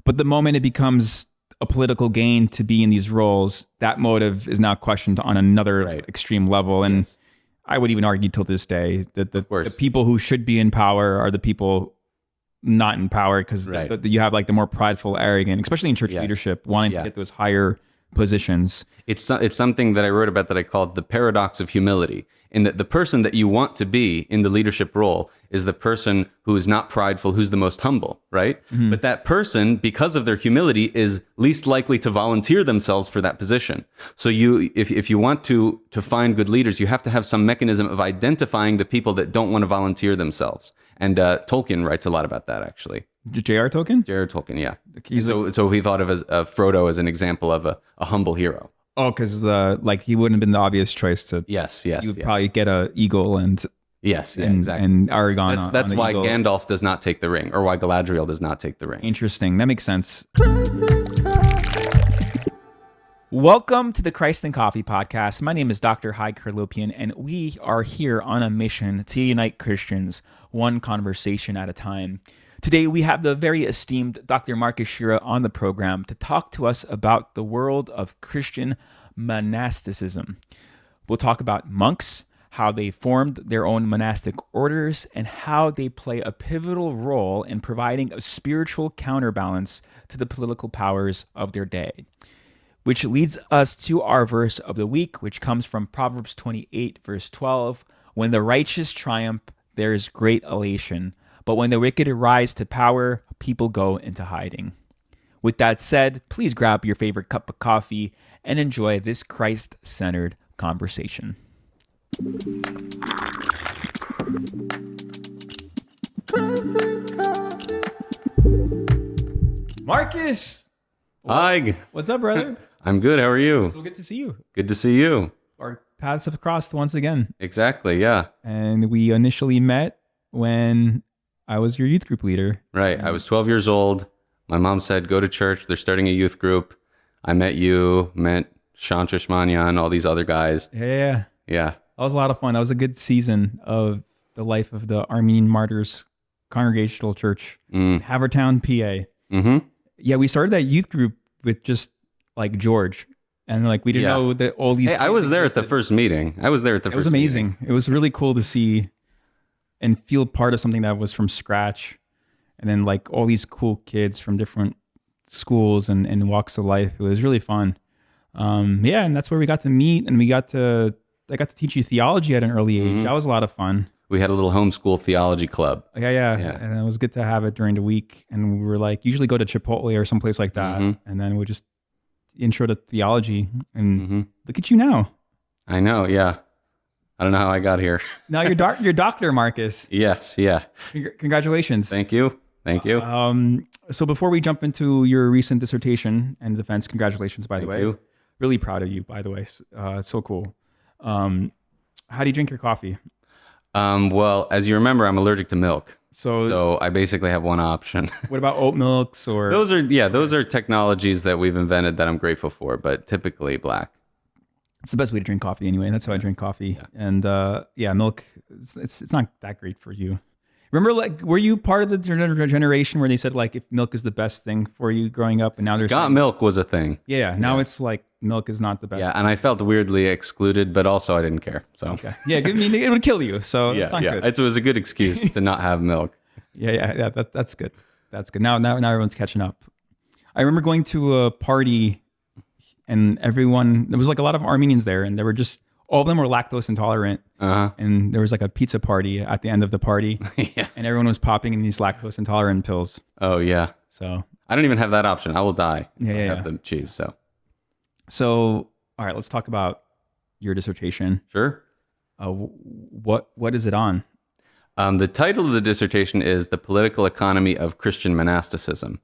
But the moment it becomes a political gain to be in these roles, that motive is now questioned on another extreme level. And I would even argue till this day that the people who should be in power are the people not in power, because you have like the more prideful, arrogant, especially in church leadership, wanting to get those higher positions. It's something that I wrote about that I called the paradox of humility, in that the person that you want to be in the leadership role is the person who is not prideful, who's the most humble, right? Mm-hmm. But that person, because of their humility, is least likely to volunteer themselves for that position. So if you want to find good leaders, you have to have some mechanism of identifying the people that don't want to volunteer themselves. And Tolkien writes a lot about that, actually. J.R. Tolkien? J.R. Tolkien, yeah. So he thought of Frodo as an example of a humble hero. Oh, because he wouldn't have been the obvious choice to. Yes. You would probably get an eagle and. Yes, exactly. And Aragorn. That's on why eagle. Gandalf does not take the ring, or why Galadriel does not take the ring. Interesting. That makes sense. Welcome to the Christ and Coffee podcast. My name is Dr. Hai Kerlopian, and we are here on a mission to unite Christians, one conversation at a time. Today, we have the very esteemed Dr. Marcus Shera on the program to talk to us about the world of Christian monasticism. We'll talk about monks, how they formed their own monastic orders, and how they play a pivotal role in providing a spiritual counterbalance to the political powers of their day. Which leads us to our verse of the week, which comes from Proverbs 28, verse 12. When the righteous triumph, there is great elation. But when the wicked rise to power, people go into hiding. With that said, please grab your favorite cup of coffee and enjoy this Christ-centered conversation. Marcus! Hi. What's up, brother? I'm good. How are you? So good to see you. Good to see you. Our paths have crossed once again. Exactly, yeah. And we initially met when I was your youth group leader. Right. I was 12 years old. My mom said, go to church. They're starting a youth group. I met you, met Shant Shmanyan, all these other guys. Yeah. Yeah. That was a lot of fun. That was a good season of the life of the Armenian Martyrs Congregational Church in Havertown, PA. Mm-hmm. Yeah, we started that youth group with just like George. And like we didn't know that all these... Hey, I was there at the first meeting. It was amazing. Meeting. It was really cool to see and feel part of something that was from scratch. And then like all these cool kids from different schools and walks of life. It was really fun. And that's where we got to meet, and I got to teach you theology at an early age. Mm-hmm. That was a lot of fun. We had a little homeschool theology club. Yeah. And it was good to have it during the week. And we were like, usually go to Chipotle or someplace like that. Mm-hmm. And then we'll just intro to theology. And look at you now. I know, yeah. I don't know how I got here. Now you're Dr. Marcus. Yes, yeah. Congratulations. Thank you. So before we jump into your recent dissertation and defense, congratulations, by the way. Thank you. Really proud of you, by the way. It's so cool. How do you drink your coffee? Well, as you remember, I'm allergic to milk. So I basically have one option. What about oat milks or? Those are technologies that we've invented that I'm grateful for, but typically black. It's the best way to drink coffee anyway. And that's how I drink coffee. Yeah. And milk, it's not that great for you. Remember, like, were you part of the generation where they said like if milk is the best thing for you growing up, and now there's milk was a thing. Yeah. Now it's like milk is not the best. Yeah, and I felt weirdly excluded, but also I didn't care. So okay. Yeah, I mean it would kill you. So it's not good. It was a good excuse to not have milk. Yeah. That's good. That's good. Now everyone's catching up. I remember going to a party, and there was like a lot of Armenians there, and they were just. All of them were lactose intolerant, and there was like a pizza party at the end of the party, and everyone was popping in these lactose intolerant pills. Oh yeah. So I don't even have that option. I will die. I have the cheese. So all right, let's talk about your dissertation. Sure. What is it on? The title of the dissertation is "The Political Economy of Christian Monasticism,"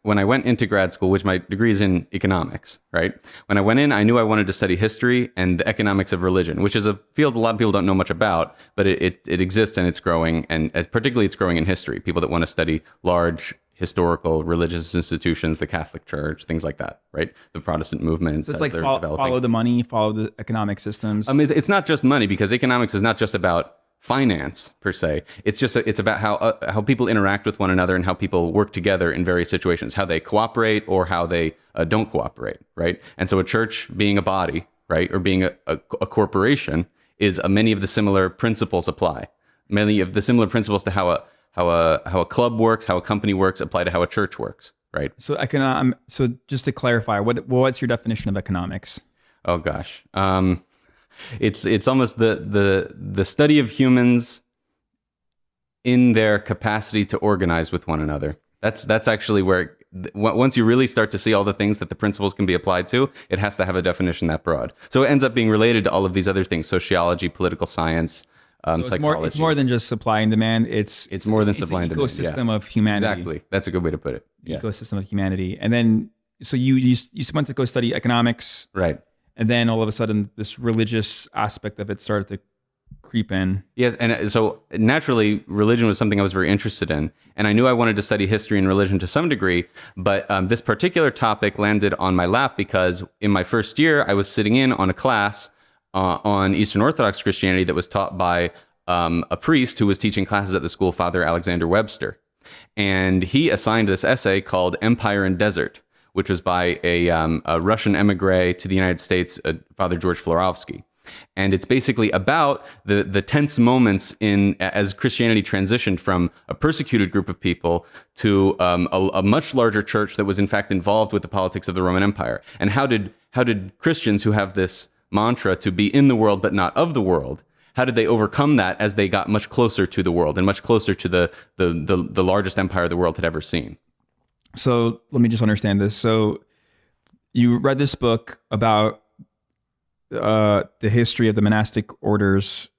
when I went into grad school, which my degree is in economics, right? When I went in, I knew I wanted to study history and the economics of religion, which is a field a lot of people don't know much about, but it exists and it's growing, and particularly it's growing in history. People that want to study large historical religious institutions, the Catholic Church, things like that, right? The Protestant movements. So it's like follow the money, follow the economic systems. I mean, it's not just money, because economics is not just about finance per se. It's just it's about how people interact with one another and how people work together in various situations, how they cooperate or how they don't cooperate, right? And so a church being a body, right, or being a corporation is many of the similar principles apply. Many of the similar principles to how a club works, how a company works, apply to how a church works, right? So so just to clarify, what's your definition of economics? Oh gosh. It's almost the study of humans in their capacity to organize with one another. That's actually where, once you really start to see all the things that the principles can be applied to, it has to have a definition that broad. So it ends up being related to all of these other things: sociology, political science, psychology. It's more than just supply and demand. It's more than supply and demand. Ecosystem of humanity. Exactly. That's a good way to put it. Yeah. Ecosystem of humanity. And then, so you went to go study economics. Right. And then all of a sudden, this religious aspect of it started to creep in. Yes, and so naturally, religion was something I was very interested in, and I knew I wanted to study history and religion to some degree, but this particular topic landed on my lap because in my first year, I was sitting in on a class on Eastern Orthodox Christianity that was taught by a priest who was teaching classes at the school, Father Alexander Webster, and he assigned this essay called "Empire and Desert," which was by a Russian emigre to the United States, Father George Florovsky. And it's basically about the tense moments as Christianity transitioned from a persecuted group of people to a much larger church that was in fact involved with the politics of the Roman Empire. And how did Christians who have this mantra to be in the world but not of the world, how did they overcome that as they got much closer to the world and much closer to the largest empire the world had ever seen? So let me just understand this. So you read this book about the history of the monastic orders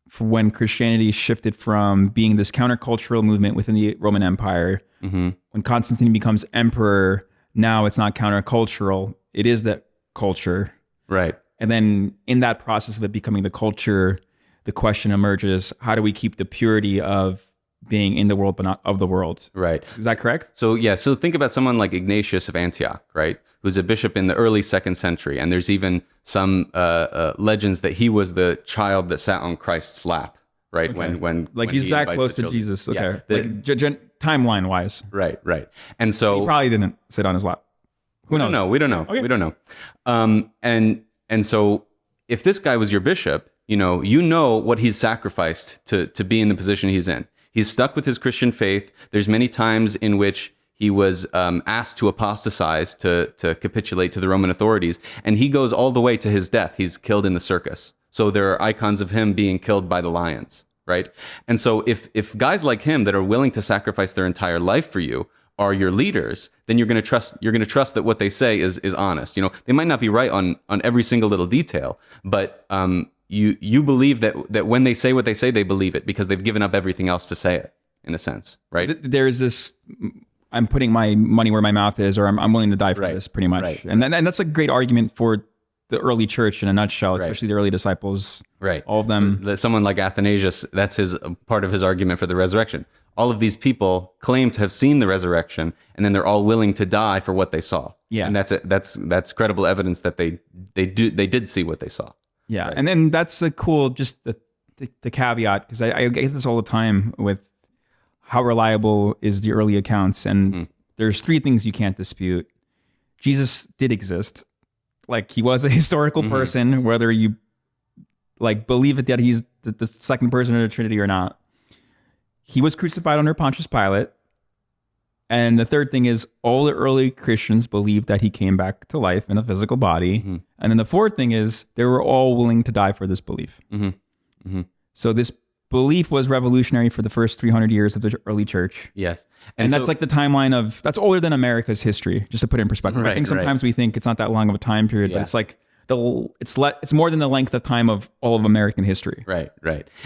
for when Christianity shifted from being this countercultural movement within the Roman Empire. Mm-hmm. When Constantine becomes emperor, now it's not countercultural. It is that culture. Right. And then in that process of it becoming the culture, the question emerges, how do we keep the purity of being in the world but not of the world? Right. Is that correct? So yeah, so think about someone like Ignatius of Antioch, right? Who's a bishop in the early 2nd century. And there's even some legends that he was the child that sat on Christ's lap, right? Okay. When he's that close to Jesus. Okay. Yeah. Timeline wise. Right. And so he probably didn't sit on his lap. Who knows? We don't know. Okay. We don't know. And so if this guy was your bishop, you know what he's sacrificed to be in the position he's in. He's stuck with his Christian faith. There's many times in which he was asked to apostatize, to capitulate to the Roman authorities, and he goes all the way to his death. He's killed in the circus. So there are icons of him being killed by the lions, right? And so if guys like him that are willing to sacrifice their entire life for you are your leaders, then you're going to trust that what they say is honest. They might not be right on every single little detail, but you believe that when they say what they say, they believe it because they've given up everything else to say it, in a sense, right? So there's this, I'm putting my money where my mouth is, or I'm willing to die for this, pretty much. Right. And that's a great argument for the early church in a nutshell, Right. especially the early disciples. Right. All of them. So someone like Athanasius, that's part of his argument for the resurrection. All of these people claim to have seen the resurrection, and then they're all willing to die for what they saw. Yeah. And that's credible evidence that they did see what they saw. Yeah. Right. And then that's a cool, just the caveat, because I get this all the time with how reliable is the early accounts. And there's 3 things you can't dispute. Jesus did exist. Like, he was a historical person, whether you believe it that he's the second person of the Trinity or not. He was crucified under Pontius Pilate. And the third thing is all the early Christians believed that he came back to life in a physical body. Mm-hmm. And then the fourth thing is they were all willing to die for this belief. Mm-hmm. Mm-hmm. So this belief was revolutionary for the first 300 years of the early church. Yes. And that's like the timeline of, that's older than America's history, just to put it in perspective. Right, I think sometimes we think it's not that long of a time period, but it's like, it's more than the length of time of all of American history. Right.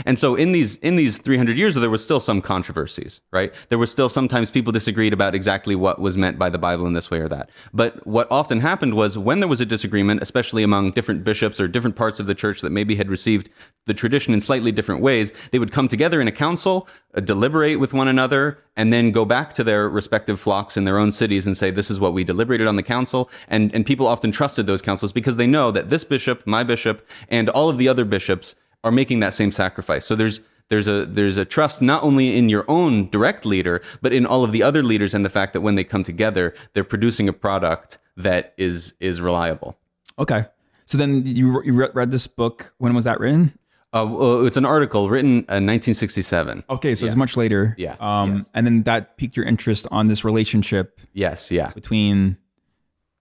And so in these 300 years, there was still some controversies, right? There were still sometimes people disagreed about exactly what was meant by the Bible in this way or that. But what often happened was when there was a disagreement, especially among different bishops or different parts of the church that maybe had received the tradition in slightly different ways, they would come together in a council, deliberate with one another, and then go back to their respective flocks in their own cities and say, this is what we deliberated on the council. And people often trusted those councils because they know that this bishop, my bishop, and all of the other bishops are making that same sacrifice. So there's a trust not only in your own direct leader, but in all of the other leaders, and the fact that when they come together, they're producing a product that is reliable. Okay. So then you read this book. When was that written? It's an article written in 1967. Okay, so it's much later. Yeah. And then that piqued your interest on this relationship. Yes. Yeah. Between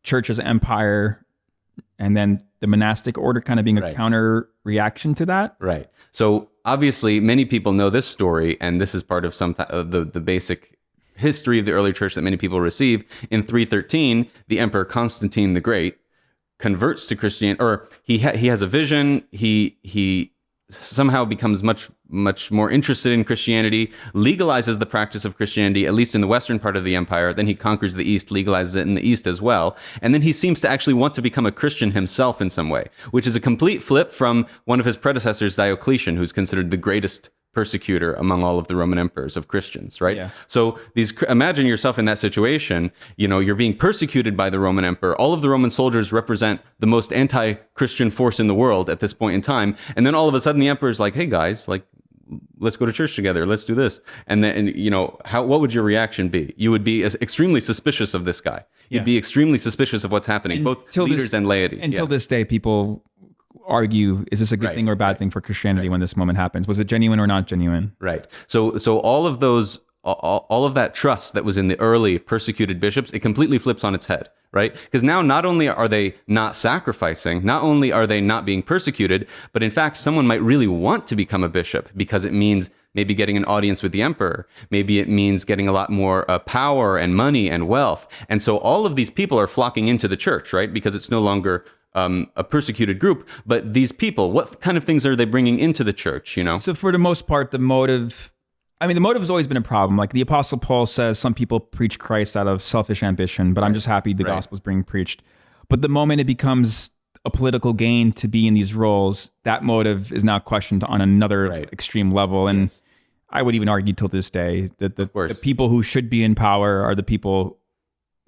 church as an empire and then the monastic order kind of being a counter reaction to that. Right. So obviously, many people know this story, and this is part of the basic history of the early church that many people receive. In 313, the Emperor Constantine the Great converts to Christianity, or he has a vision. He somehow becomes much more interested in Christianity, legalizes the practice of Christianity, at least in the western part of the empire. Then he conquers the east, legalizes it in the east as well. And then he seems to actually want to become a Christian himself in some way, which is a complete flip from one of his predecessors, Diocletian, who's considered the greatest persecutor among all of the Roman emperors of Christians, right? Yeah. So imagine yourself in that situation. You're being persecuted by the Roman emperor. All of the Roman soldiers represent the most anti-Christian force in the world at this point in time. And then all of a sudden the emperor's like, hey guys, like, let's go to church together. Let's do this. And then, what would your reaction be? You would be extremely suspicious of this guy. You'd be extremely suspicious of what's happening, both leaders and laity. Until this day, people argue, is this a good thing or a bad thing for Christianity when this moment happens? Was it genuine or not genuine? Right. So all of those, all of that trust that was in the early persecuted bishops, it completely flips on its head, right? Because now not only are they not sacrificing, not only are they not being persecuted, but in fact, someone might really want to become a bishop because it means maybe getting an audience with the emperor. Maybe it means getting a lot more power and money and wealth. And so all of these people are flocking into the church, right? Because it's no longer a persecuted group, but these people, what kind of things are they bringing into the church, So for the most part, the motive has always been a problem. Like the Apostle Paul says, some people preach Christ out of selfish ambition, but I'm just happy the gospel's being preached. But the moment it becomes a political gain to be in these roles, that motive is now questioned on another extreme level. And I would even argue till this day that the people who should be in power are the people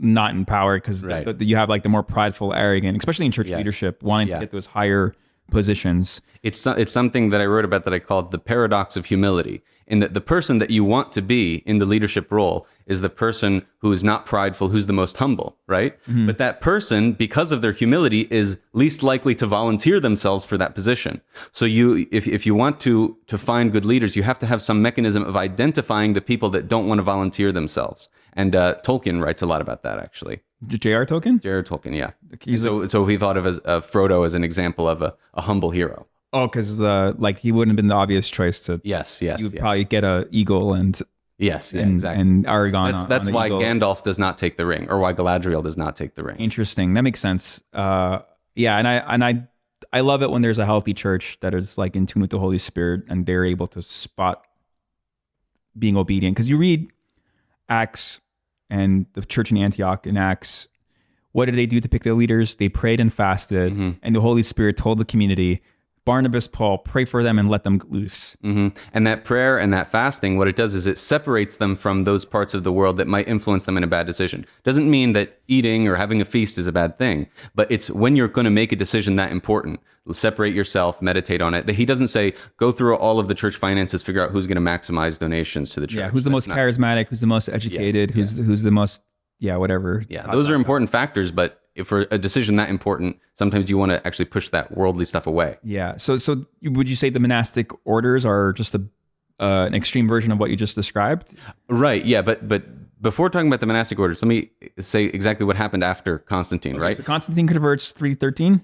not in power, because you have like the more prideful, arrogant, especially in church leadership, wanting to get those higher positions. It's something that I wrote about that I called the paradox of humility, in that the person that you want to be in the leadership role is the person who is not prideful, who's the most humble, right? Mm-hmm. But that person, because of their humility, is least likely to volunteer themselves for that position. So if you want to find good leaders, you have to have some mechanism of identifying the people that don't want to volunteer themselves. And Tolkien writes a lot about that, actually. J.R. Tolkien? J.R. Tolkien, yeah. So he thought of Frodo as an example of a humble hero. Oh, because he wouldn't have been the obvious choice to. Yes. You'd probably get an eagle and. Yes, exactly. And Aragorn. That's why eagle. Gandalf does not take the ring, or why Galadriel does not take the ring. Interesting. That makes sense. And I love it when there's a healthy church that is like in tune with the Holy Spirit, and they're able to spot being obedient. Because you read Acts and the church in Antioch in Acts, what did they do to pick their leaders? They prayed and fasted, and the Holy Spirit told the community, Barnabas, Paul, pray for them and let them loose. Mm-hmm. And that prayer and that fasting, what it does is it separates them from those parts of the world that might influence them in a bad decision. Doesn't mean that eating or having a feast is a bad thing, but it's when you're going to make a decision that important, separate yourself, meditate on it. He doesn't say, go through all of the church finances, figure out who's going to maximize donations to the church. Yeah, who's the most charismatic, who's the most educated, who's the most, whatever. Yeah, those are important factors, but if for a decision that important, sometimes you want to actually push that worldly stuff away. Yeah. So would you say the monastic orders are just an extreme version of what you just described? Right. Yeah. But before talking about the monastic orders, let me say exactly what happened after Constantine. Okay, right. So Constantine converts 313.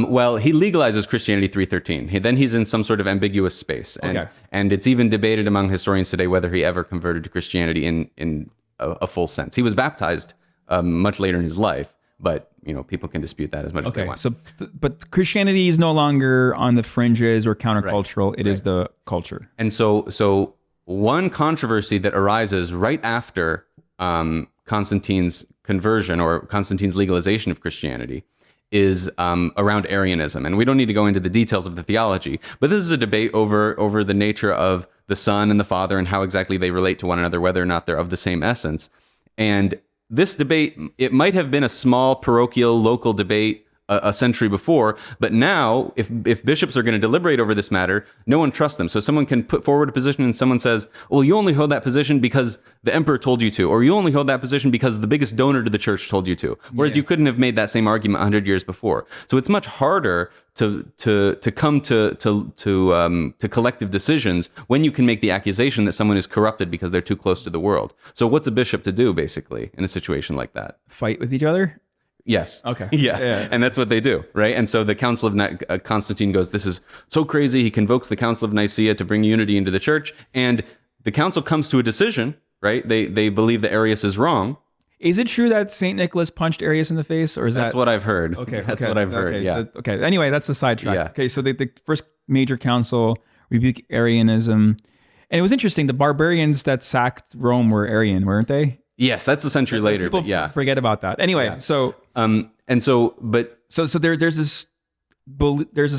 Well, he legalizes Christianity 313. Then he's in some sort of ambiguous space, and it's even debated among historians today whether he ever converted to Christianity in a full sense. He was baptized much later in his life. But, people can dispute that as much as they want. So, but Christianity is no longer on the fringes or countercultural. It is the culture. And so one controversy that arises right after Constantine's conversion or Constantine's legalization of Christianity is around Arianism. And we don't need to go into the details of the theology, but this is a debate over the nature of the Son and the Father and how exactly they relate to one another, whether or not they're of the same essence. And this debate, it might have been a small parochial local debate a century before. But now, if bishops are going to deliberate over this matter, no one trusts them. So someone can put forward a position and someone says, well, you only hold that position because the emperor told you to, or you only hold that position because the biggest donor to the church told you to. Whereas you couldn't have made that same argument 100 years before. So it's much harder to come to collective decisions when you can make the accusation that someone is corrupted because they're too close to the world. So what's a bishop to do, basically, in a situation like that? Fight with each other? Yes. Okay. Yeah. And that's what they do, right? And so the Council of Constantine goes, this is so crazy. He convokes the Council of Nicaea to bring unity into the church. And the council comes to a decision, right? They believe that Arius is wrong. Is it true that St. Nicholas punched Arius in the face, or is That's what I've heard. Okay. That's what I've heard, yeah. Okay. Anyway, that's a sidetrack. Yeah. Okay, so the first major council rebuked Arianism. And it was interesting. The barbarians that sacked Rome were Arian, weren't they? Yes, that's a century later, People but yeah. forget about that. Anyway, so there's this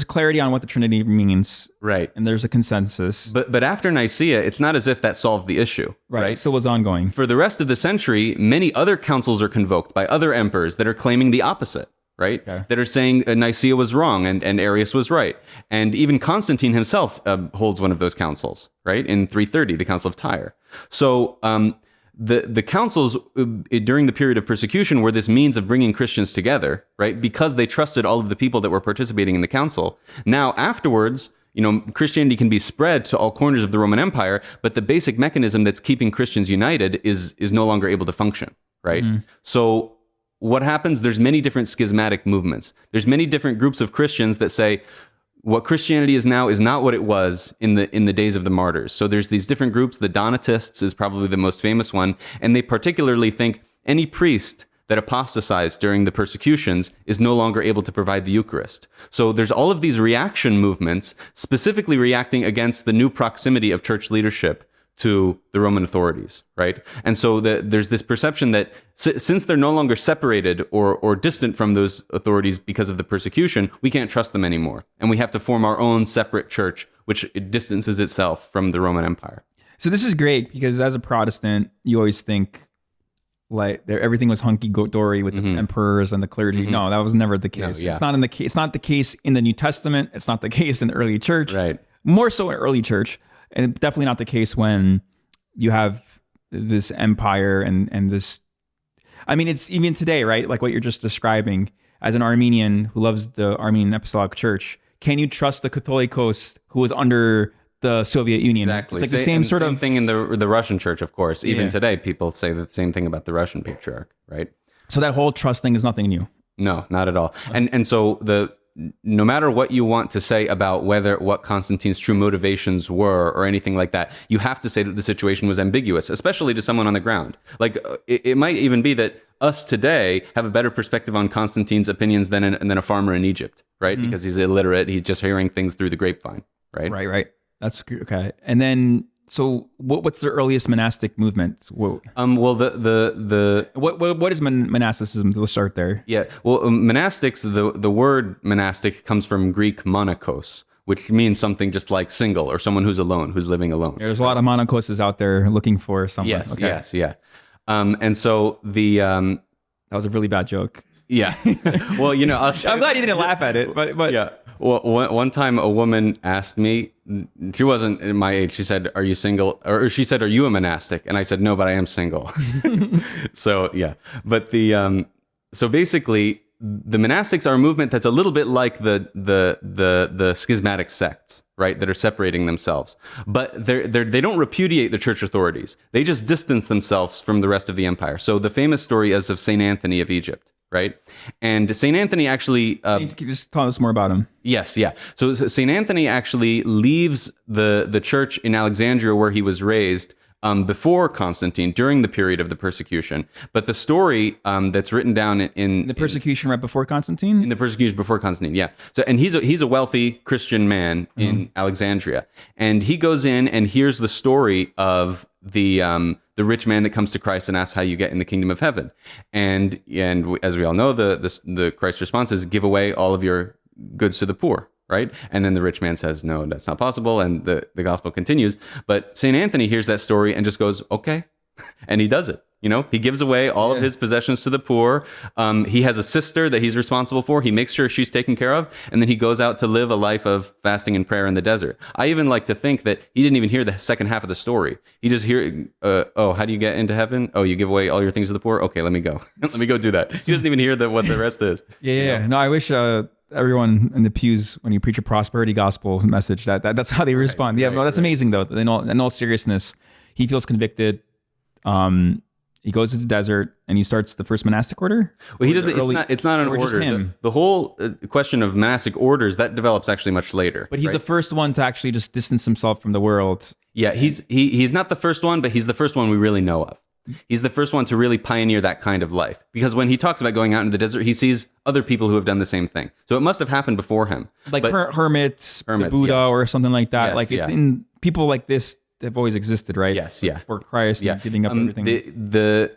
clarity on what the Trinity means, right? And there's a consensus. But after Nicaea, it's not as if that solved the issue, right? It still was ongoing. For the rest of the century, many other councils are convoked by other emperors that are claiming the opposite, right? Okay. That are saying Nicaea was wrong and Arius was right. And even Constantine himself holds one of those councils, right? In 330, the Council of Tyre. So the councils during the period of persecution were this means of bringing Christians together, right? Because they trusted all of the people that were participating in the council. Now, afterwards, Christianity can be spread to all corners of the Roman Empire, but the basic mechanism that's keeping Christians united is no longer able to function, right? Mm-hmm. So what happens? There's many different schismatic movements. There's many different groups of Christians that say, what Christianity is now is not what it was in the days of the martyrs. So there's these different groups. The Donatists is probably the most famous one, and they particularly think any priest that apostatized during the persecutions is no longer able to provide the Eucharist. So there's all of these reaction movements, specifically reacting against the new proximity of church leadership to the Roman authorities, right? And so there's this perception that since they're no longer separated or distant from those authorities because of the persecution, we can't trust them anymore. And we have to form our own separate church, which distances itself from the Roman Empire. So this is great because as a Protestant, you always think like everything was hunky-dory with the emperors and the clergy. No, that was never the case. No, It's not the case in the New Testament. It's not the case in the early church. Right. More so in early church. And definitely not the case when you have this empire and this. I mean, it's even today, right? Like what you're just describing. As an Armenian who loves the Armenian Apostolic Church, can you trust the Catholicos who was under the Soviet Union? Exactly. It's like the same sort of thing in the Russian Church, of course. Even today, people say the same thing about the Russian patriarch, right? So that whole trust thing is nothing new. No, not at all. And so no matter what you want to say about what Constantine's true motivations were or anything like that, you have to say that the situation was ambiguous, especially to someone on the ground. Like it might even be that us today have a better perspective on Constantine's opinions than a farmer in Egypt, right? Mm-hmm. Because he's illiterate, he's just hearing things through the grapevine, right? Right. That's okay. And then, so what's the earliest monastic movement? Well, what is monasticism? Let's start there. Yeah. Well, monastics. The word monastic comes from Greek monachos, which means something just like single or someone who's alone, who's living alone. There's a lot of monachoses out there looking for someone. Yes. Okay. Yes. Yeah. And so that was a really bad joke. Yeah. Well, I'm glad you didn't laugh at it, but yeah. Well, one time a woman asked me, she wasn't in my age. She said, "Are you single?" Or she said, "Are you a monastic?" And I said, "No, but I am single." So yeah, but so basically, the monastics are a movement that's a little bit like the schismatic sects, right? That are separating themselves, but they don't repudiate the church authorities. They just distance themselves from the rest of the empire. So the famous story is of Saint Anthony of Egypt. Right. And St. Anthony actually... Can you just tell us more about him? Yes. Yeah. So St. Anthony actually leaves the church in Alexandria where he was raised before Constantine, during the period of the persecution. But the story that's written down in... The persecution right before Constantine? In the persecution before Constantine, yeah. So, and he's a wealthy Christian man in Alexandria. And he goes in and hears the story of the rich man that comes to Christ and asks how you get in the kingdom of heaven. And as we all know, the Christ's response is give away all of your goods to the poor, right? And then the rich man says, no, that's not possible. And the gospel continues. But St. Anthony hears that story and just goes, okay, And he does it. He gives away all of his possessions to the poor. He has a sister that he's responsible for. He makes sure she's taken care of. And then he goes out to live a life of fasting and prayer in the desert. I even like to think that he didn't even hear the second half of the story. He just hear, how do you get into heaven? Oh, you give away all your things to the poor? Okay, let me go. Let me go do that. He doesn't even hear what the rest is. Yeah. No, I wish everyone in the pews, when you preach a prosperity gospel message, that's how they respond. Right, that's amazing, though. In all seriousness, he feels convicted. He goes to the desert and he starts the first monastic order. Well, he doesn't. It's not an order. The whole question of monastic orders that develops actually much later. But he's the first one to actually just distance himself from the world. Yeah, he's not the first one, but he's the first one we really know of. He's the first one to really pioneer that kind of life. Because when he talks about going out into the desert, he sees other people who have done the same thing. So it must have happened before him. Like hermits, the Buddha, or something like that. Yes, like it's in people like this. Have always existed, right? Yes, yeah. For Christ, and giving up everything. The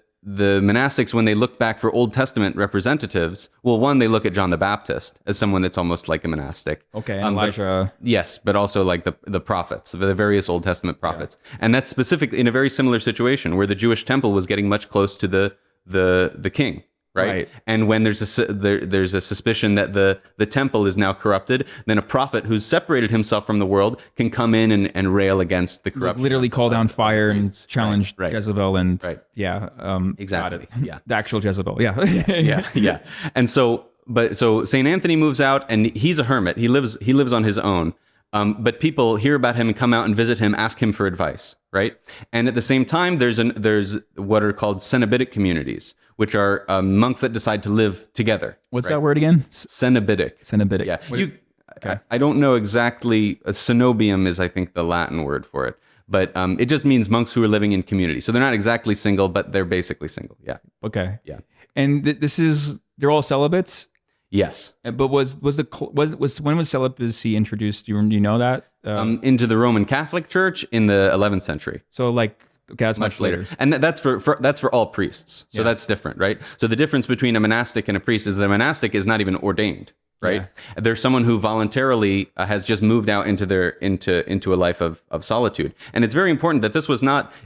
monastics, when they look back for Old Testament representatives, well, one, they look at John the Baptist as someone that's almost like a monastic. Okay, Elijah. Yes, but also like the prophets, the various Old Testament prophets. Yeah. And that's specifically in a very similar situation where the Jewish temple was getting much close to the king. Right? And when there's a suspicion that the temple is now corrupted, then a prophet who's separated himself from the world can come in and rail against the corruption. Literally call down fire and challenge Jezebel and exactly. Yeah. The actual Jezebel. Yeah. Yes, yeah. And so St. Anthony moves out and he's a hermit. He lives on his own. But people hear about him and come out and visit him, ask him for advice, right? And at the same time, there's what are called Cenobitic communities, which are monks that decide to live together. What's that word again? Cenobitic. Cenobitic. Yeah. I don't know exactly. Cenobium is, I think, the Latin word for it. But it just means monks who are living in community. So they're not exactly single, but they're basically single. Yeah. Okay. Yeah. And they're all celibates? Yes. But when was celibacy introduced? Do you know that? Into the Roman Catholic Church in the 11th century. So that's much later. And that's for all priests. So that's different, right? So the difference between a monastic and a priest is the monastic is not even ordained, right? Yeah. There's someone who voluntarily has just moved out into a life of solitude. And it's very important that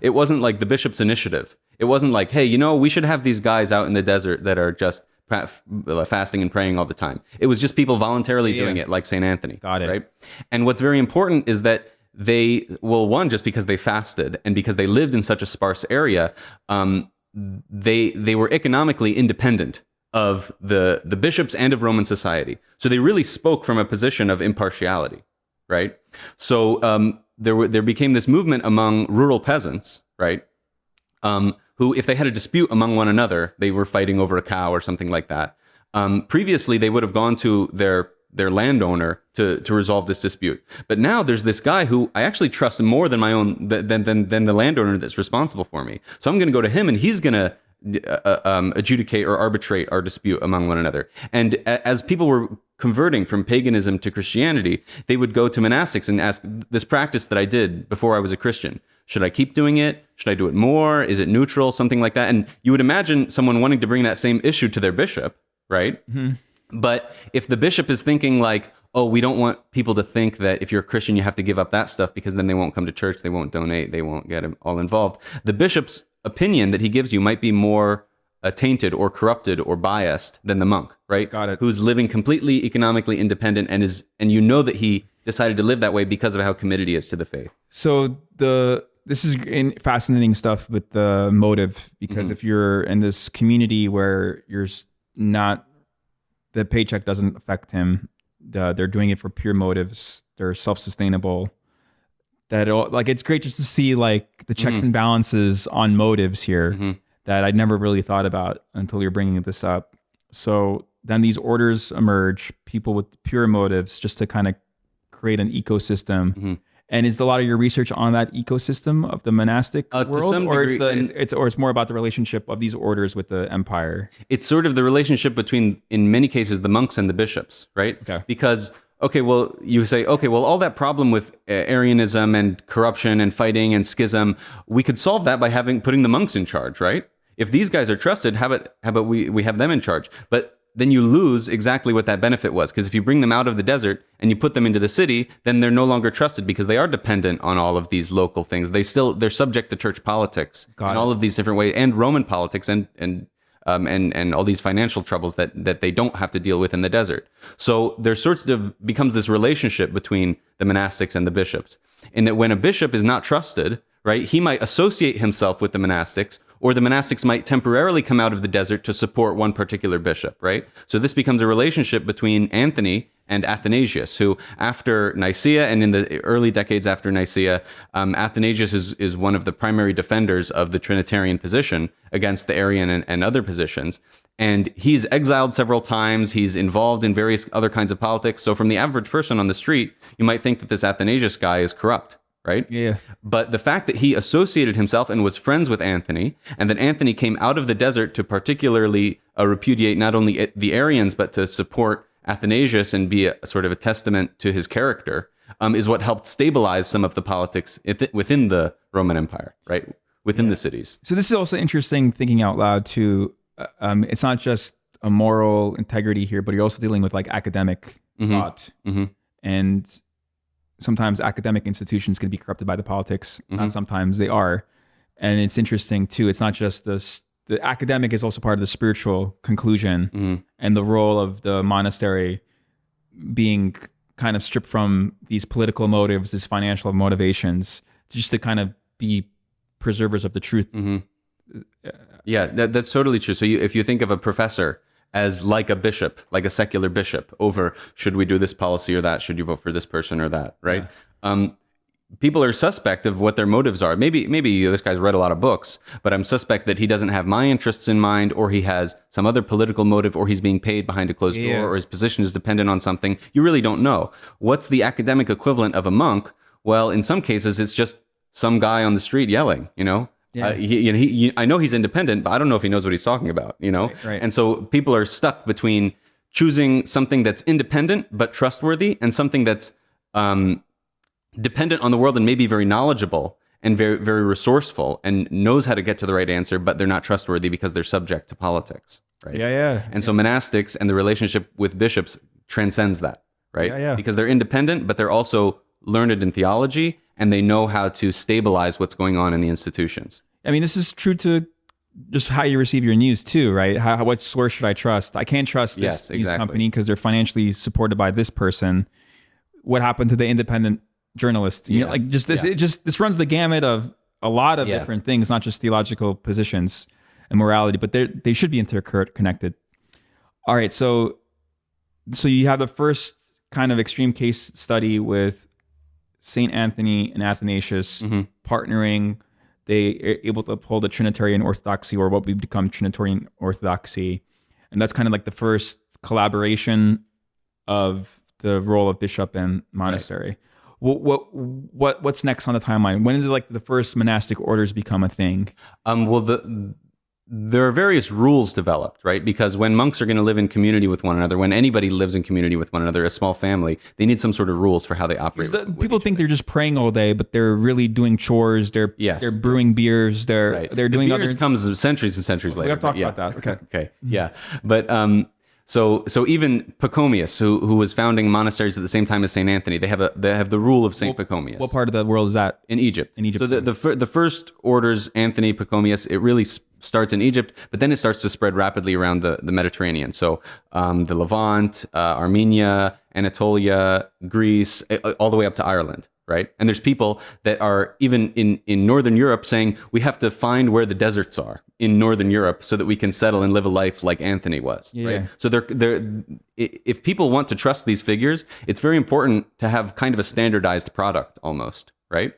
it wasn't like the bishop's initiative. It wasn't like, hey, we should have these guys out in the desert that are just fasting and praying all the time. It was just people voluntarily doing it, like St. Anthony. Got it. Right? And what's very important is that one, just because they fasted and because they lived in such a sparse area, they were economically independent of the bishops and of Roman society. So they really spoke from a position of impartiality, right? So there became this movement among rural peasants, right? Who, if they had a dispute among one another, they were fighting over a cow or something like that. Previously, they would have gone to their landowner to resolve this dispute. But now there's this guy who I actually trust more than my own than the landowner that's responsible for me. So I'm going to go to him, and he's going to adjudicate or arbitrate our dispute among one another. And as people were converting from paganism to Christianity, they would go to monastics and ask, this practice that I did before I was a Christian, should I keep doing it? Should I do it more? Is it neutral? Something like that. And you would imagine someone wanting to bring that same issue to their bishop, right? Mm-hmm. But if the bishop is thinking like, oh, we don't want people to think that if you're a Christian, you have to give up that stuff because then they won't come to church, they won't donate, they won't get all involved. The bishop's opinion that he gives you might be more tainted or corrupted or biased than the monk, right? Got it. Who's living completely economically independent and you know that he decided to live that way because of how committed he is to the faith. So this is fascinating stuff with the motive, because if you're in this community where the paycheck doesn't affect him, they're doing it for pure motives, they're self-sustainable, it's great just to see like the checks and balances on motives here that I'd never really thought about until you're bringing this up. So then these orders emerge, people with pure motives, just to kind of create an ecosystem. And is a lot of your research on that ecosystem of the monastic world, or it's more about the relationship of these orders with the empire? It's sort of the relationship between, in many cases, the monks and the bishops, right? Okay. Because you say, all that problem with Arianism and corruption and fighting and schism, we could solve that by putting the monks in charge, right? If these guys are trusted, how about we have them in charge? But then you lose exactly what that benefit was. Because if you bring them out of the desert and you put them into the city, then they're no longer trusted because they are dependent on all of these local things. They're subject to church politics and all of these different ways, and Roman politics and all these financial troubles that they don't have to deal with in the desert. So there sort of becomes this relationship between the monastics and the bishops, in that when a bishop is not trusted, right, he might associate himself with the monastics, or the monastics might temporarily come out of the desert to support one particular bishop, right? So this becomes a relationship between Anthony and Athanasius, who after Nicaea and in the early decades after Nicaea, Athanasius is one of the primary defenders of the Trinitarian position against the Arian and other positions. And he's exiled several times. He's involved in various other kinds of politics. So from the average person on the street, you might think that this Athanasius guy is corrupt, right? Yeah. But the fact that he associated himself and was friends with Anthony, and that Anthony came out of the desert to particularly repudiate not only the Arians, but to support Athanasius and be a sort of a testament to his character, is what helped stabilize some of the politics within the Roman Empire, right? Within the cities. So this is also interesting, thinking out loud too. It's not just a moral integrity here, but you're also dealing with like academic thought. And sometimes academic institutions can be corrupted by the politics. Not sometimes, they are. And it's interesting too. It's not just the academic is also part of the spiritual conclusion, and the role of the monastery being kind of stripped from these political motives, these financial motivations, just to kind of be preservers of the truth. Yeah, that's totally true. So if you think of a professor as like a bishop, like a secular bishop, over should we do this policy or that, should you vote for this person or that, right? People are suspect of what their motives are. Maybe this guy's read a lot of books, but I'm suspect that he doesn't have my interests in mind, or he has some other political motive, or he's being paid behind a closed door, or his position is dependent on something. You really don't know. What's the academic equivalent of a monk? Well, in some cases, it's just some guy on the street yelling, you know? I know he's independent, but I don't know if he knows what he's talking about, you know? Right. And so people are stuck between choosing something that's independent but trustworthy, and something that's dependent on the world and maybe very knowledgeable and very, very resourceful and knows how to get to the right answer, but they're not trustworthy because they're subject to politics, right? And so monastics and the relationship with bishops transcends that, right? Because they're independent, but they're also learned in theology, and they know how to stabilize what's going on in the institutions. I mean, this is true to just how you receive your news too, right? What source should I trust? I can't trust this news company because they're financially supported by this person. What happened to the independent journalists? You know, like just this, this runs the gamut of a lot of different things, not just theological positions and morality, but they should be interconnected. All right, so you have the first kind of extreme case study with Saint Anthony and Athanasius partnering. They are able to uphold a Trinitarian orthodoxy, or what we've become Trinitarian orthodoxy, and that's kind of like the first collaboration of the role of bishop and monastery. What's next on the timeline? When did like the first monastic orders become a thing? There are various rules developed, right? Because when monks are going to live in community with one another, when anybody lives in community with one another, a small family, they need some sort of rules for how they operate. People think they're just praying all day, but they're really doing chores. They're brewing beers. They're doing beers comes centuries and centuries later. We have to talk about that. Okay. Yeah. But so even Pachomius, who was founding monasteries at the same time as Saint Anthony, they have the rule of Saint Pachomius. What part of the world is that? In Egypt. In Egypt. So the first orders, Anthony, Pachomius, it really starts in Egypt, but then it starts to spread rapidly around the Mediterranean. So the Levant, Armenia, Anatolia, Greece, all the way up to Ireland, right? And there's people that are even in Northern Europe saying, we have to find where the deserts are in Northern Europe so that we can settle and live a life like Anthony was, right? So if people want to trust these figures, it's very important to have kind of a standardized product almost, right?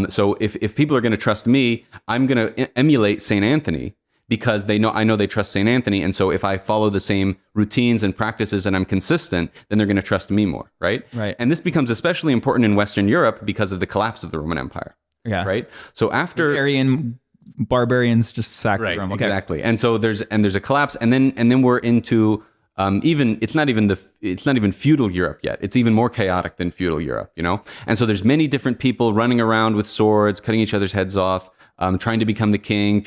So if people are going to trust me, I'm going to emulate Saint Anthony, because I know they trust Saint Anthony, and so if I follow the same routines and practices and I'm consistent, then they're going to trust me more, right? And this becomes especially important in Western Europe because of the collapse of the Roman Empire, right? So after Arian barbarians just sacked Rome, exactly, and so there's a collapse, and then we're into it's not even feudal Europe yet. It's even more chaotic than feudal Europe, you know? And so there's many different people running around with swords, cutting each other's heads off, trying to become the king,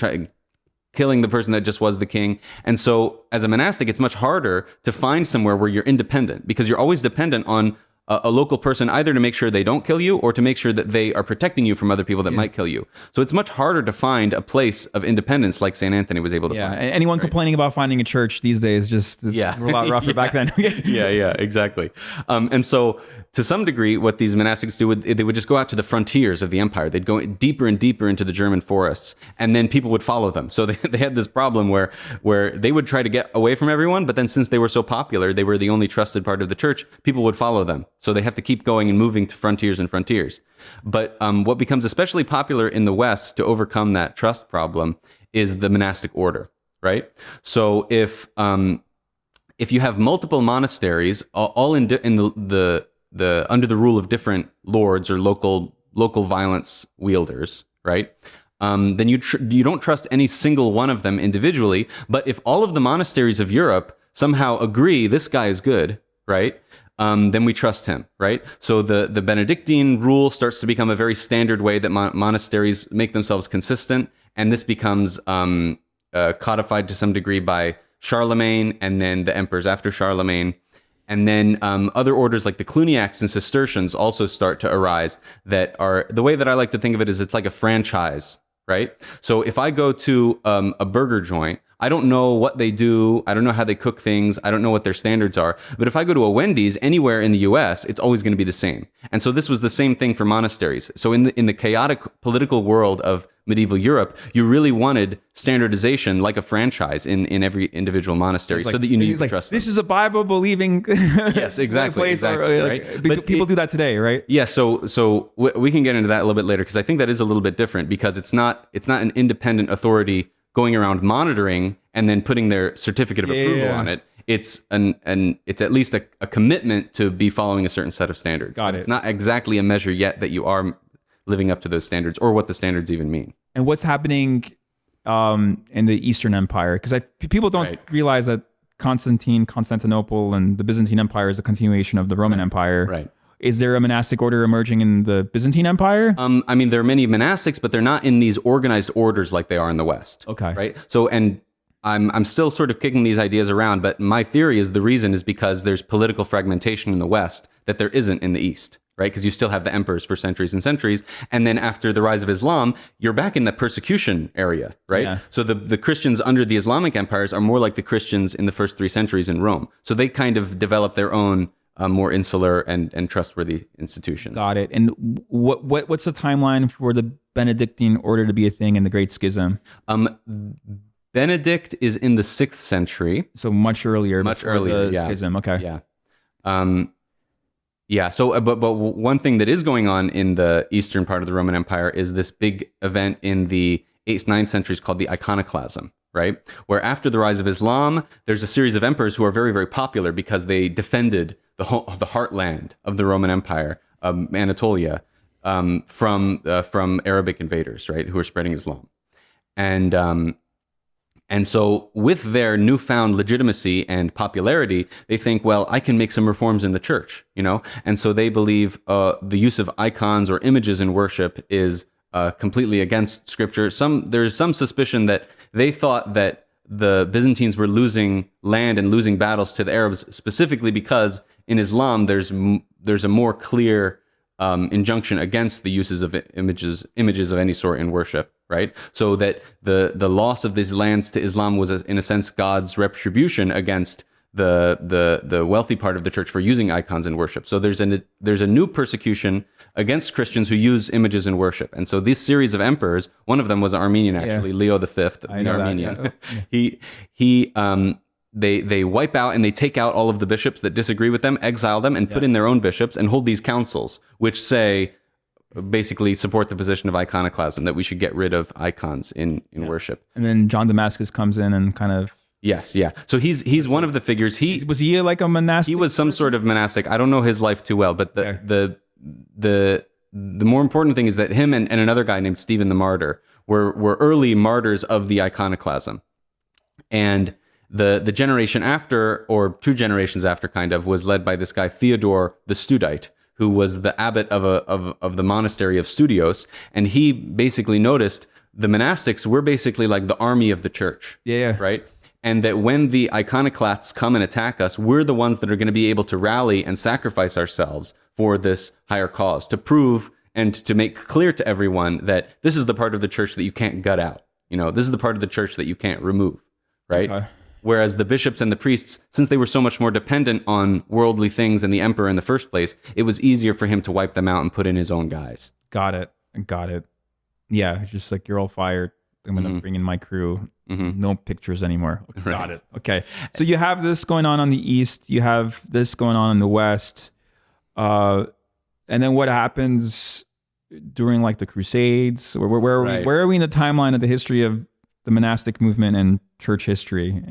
killing the person that just was the king. And so as a monastic, it's much harder to find somewhere where you're independent, because you're always dependent on a local person, either to make sure they don't kill you or to make sure that they are protecting you from other people that might kill you. So it's much harder to find a place of independence like St. Anthony was able to find. Anyone complaining about finding a church these days, it's a lot rougher back then. Yeah, exactly. And so to some degree, what these monastics do, they would just go out to the frontiers of the empire. They'd go deeper and deeper into the German forests, and then people would follow them. So they had this problem where they would try to get away from everyone, but then since they were so popular, they were the only trusted part of the church, people would follow them. So they have to keep going and moving to frontiers and frontiers. But what becomes especially popular in the West to overcome that trust problem is the monastic order, right? So if you have multiple monasteries, all in the under the rule of different lords or local violence wielders, right? Then you don't trust any single one of them individually. But if all of the monasteries of Europe somehow agree this guy is good, right? Then we trust him, right? So the Benedictine rule starts to become a very standard way that monasteries make themselves consistent, and this becomes codified to some degree by Charlemagne and then the emperors after Charlemagne. And then other orders like the Cluniacs and Cistercians also start to arise that are, the way that I like to think of it is it's like a franchise, right? So if I go to a burger joint, I don't know what they do. I don't know how they cook things. I don't know what their standards are. But if I go to a Wendy's anywhere in the US, it's always going to be the same. And so this was the same thing for monasteries. So in the chaotic political world of medieval Europe, you really wanted standardization like a franchise in every individual monastery, so that you knew to trust them. This is a Bible believing yes, exactly, right? But people do that today, right? Yeah, so we can get into that a little bit later, because I think that is a little bit different, because it's not an independent authority going around monitoring and then putting their certificate of approval on it. It's it's at least a commitment to be following a certain set of standards. It's not exactly a measure yet that you are living up to those standards, or what the standards even mean. And what's happening in the Eastern Empire? Because people don't realize that Constantinople and the Byzantine Empire is a continuation of the Roman Empire. Right. Is there a monastic order emerging in the Byzantine Empire? I mean, there are many monastics, but they're not in these organized orders like they are in the West. Okay. Right. So, and I'm still sort of kicking these ideas around, but my theory is the reason is because there's political fragmentation in the West that there isn't in the East. Right? Because you still have the emperors for centuries and centuries. And then after the rise of Islam, you're back in the persecution area, right? Yeah. So the Christians under the Islamic empires are more like the Christians in the first 3 centuries in Rome. So they kind of develop their own more insular and trustworthy institutions. Got it. And what's the timeline for the Benedictine order to be a thing in the Great Schism? Benedict is in the 6th century. So much earlier. The Schism. Okay. Yeah. Yeah. So, but one thing that is going on in the eastern part of the Roman Empire is this big event in the 8th, 9th centuries called the iconoclasm, right? Where after the rise of Islam, there's a series of emperors who are very, very popular because they defended the heartland of the Roman Empire, Anatolia, from Arabic invaders, right, who are spreading Islam, and so with their newfound legitimacy and popularity, they think, well, I can make some reforms in the church, you know? And so they believe the use of icons or images in worship is completely against scripture. There's some suspicion that they thought that the Byzantines were losing land and losing battles to the Arabs specifically because in Islam, there's a more clear injunction against the uses of images of any sort in worship. Right, so that the loss of these lands to Islam was, in a sense, God's retribution against the wealthy part of the church for using icons in worship. So there's a new persecution against Christians who use images in worship. And so this series of emperors, one of them was Armenian, actually, Leo V, the Armenian. They wipe out and they take out all of the bishops that disagree with them, exile them, and put in their own bishops and hold these councils, which say, basically support the position of iconoclasm, that we should get rid of icons in worship. And then John Damascus comes in and kind of... Yes, yeah. So he's one of the figures. Was he like a monastic? He was some sort of monastic. I don't know his life too well, but the more important thing is that him and another guy named Stephen the Martyr were early martyrs of the iconoclasm. And the generation after, or 2 generations after kind of, was led by this guy Theodore the Studite, who was the abbot of the monastery of Studios, and he basically noticed the monastics were basically like the army of the church. Yeah. Right? And that when the iconoclasts come and attack us, we're the ones that are going to be able to rally and sacrifice ourselves for this higher cause, to prove and to make clear to everyone that this is the part of the church that you can't gut out. This is the part of the church that you can't remove, right? Okay. Whereas the bishops and the priests, since they were so much more dependent on worldly things and the emperor in the first place, it was easier for him to wipe them out and put in his own guys. Got it. Yeah, it's just like, you're all fired. I'm going to bring in my crew. No pictures anymore. Right. Got it. Okay. So you have this going on the east. You have this going on in the west. And then what happens during like the Crusades? Where are we in the timeline of the history of the monastic movement and church history?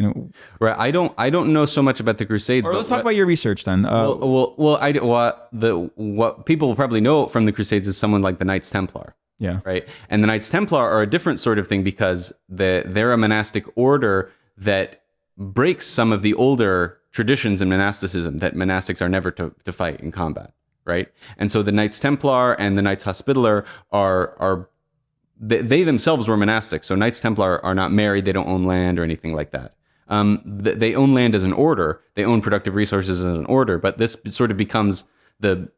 Right. I don't know so much about the Crusades. Or let's talk about your research then. What people will probably know from the Crusades is someone like the Knights Templar. Yeah. Right. And the Knights Templar are a different sort of thing because they're a monastic order that breaks some of the older traditions in monasticism that monastics are never to fight in combat. Right. And so the Knights Templar and the Knights Hospitaller they themselves were monastic. So Knights Templar are not married. They don't own land or anything like that. They own land as an order. They own productive resources as an order. But this sort of becomes the